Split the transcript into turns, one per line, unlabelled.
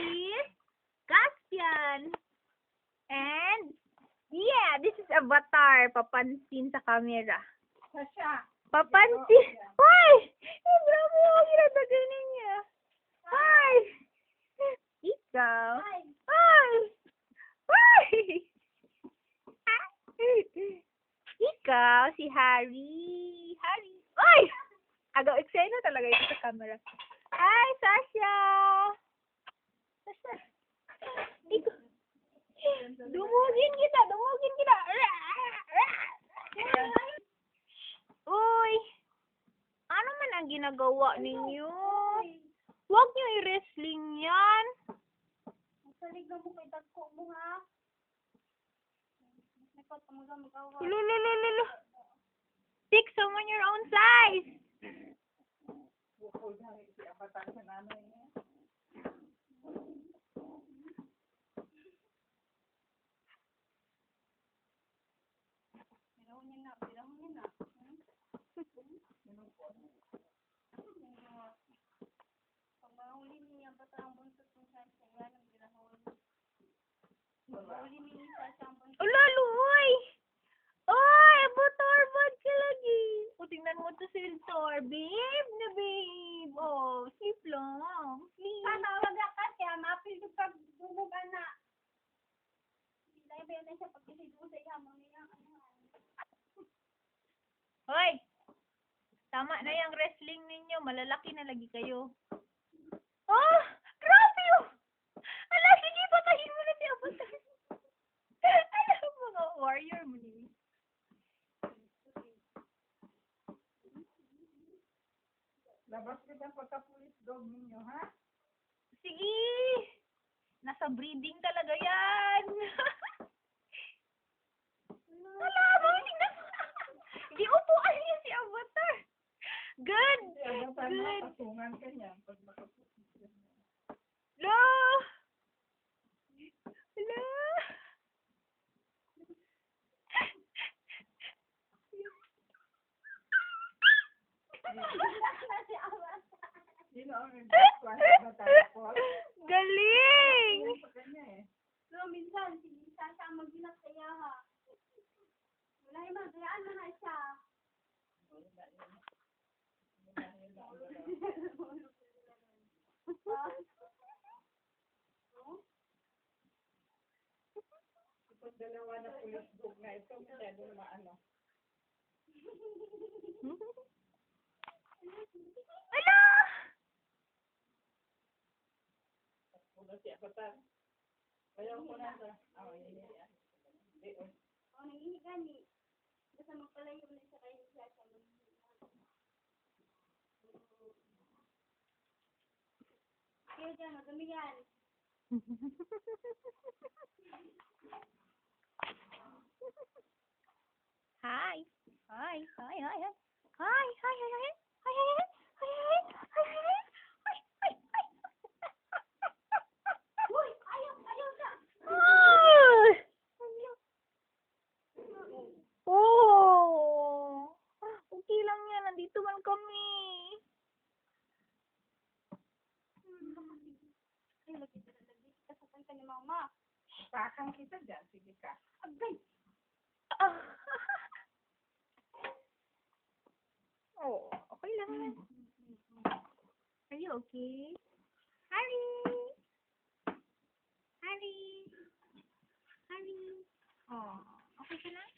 is Caspian. And, yeah, this is Avatar. Papansin sa camera.
Sasha.
Papansin. Hoy! Eh, grabe ako ginataganin niya. Hoy! Ikaw. Hoy! Hoy! Ikaw, si Harry. Harry. Hoy! Agaw, eksena talaga ito sa camera. Hi, Sasha! Sasha. Ikaw. Dumugin kita, dumugin kita. Uy, ano man ang ginagawa ninyo? Huwag niyo i-wrestling yan.
Masalig na mo kay dagko mo ha. Nakot mo ga magawa.
Lululululu. Pick someone your own size.
Bukod na si Avatar sa nanay niya. Birahon niya na. Pag mahuli niya Avatar ang buntot ng Sasha, yan ang birahon. Mahuli niya Sasha ang buntot.
Ulalo, uy! Uy, butorbad ka lagi. O, tingnan mo to si Victor. Babe na babe. Oh, sleep lang. Sleep.
Tatawag ka siya, mapil yung pagdulog anak. Hindi tayo ba yan siya pagkisido sa ihamang niya.
Hoy! Tama na yung wrestling ninyo. Malalaki na lagi kayo. Oh! Grabe yun! Ala, sige, patayin mo na si Avatar. Alam mo mga warrior mo ni.
Labas ka dyan pagka-police dog ninyo, ha?
Sige! Nasa breeding talaga yan. Wala, mawin na. Di upuan niya si Avatar. Good!
Avatar
Good!
na, pasungan ka niya. Pag makapulis ka niya.
Hello! Hello!
Sino ang Avatar ko?
Galing!
Sa kanya eh. So, minsan, si Sasha ang mag-inat kaya ha. Wala yung magayaan na siya. Kapag dalawa na police dog na ito, masyado na maano.
Ala!
Muna si Avatar. Ayaw ko na sa... Hindi. Nangihiga ni. Basta magpalayo na siya kayo siya sa kaya dyan, madami yan.
Hi. Hi. Hi. Hi. Hi. Hi. Hi. Hi. Hi. Hi. Hi. Hi. Hi. Hi.
Uy! Ayaw siya!
Hi. Oh. Okay lang yan. Nandito man kami.
Ay, lagi ka na lagi. Kasakan ka ni mama. Pakang kita dyan. Sige ka. Agay!
Oh, okay lang yan. Are you okay? Harry! Harry! Harry! Oh, okay ka na?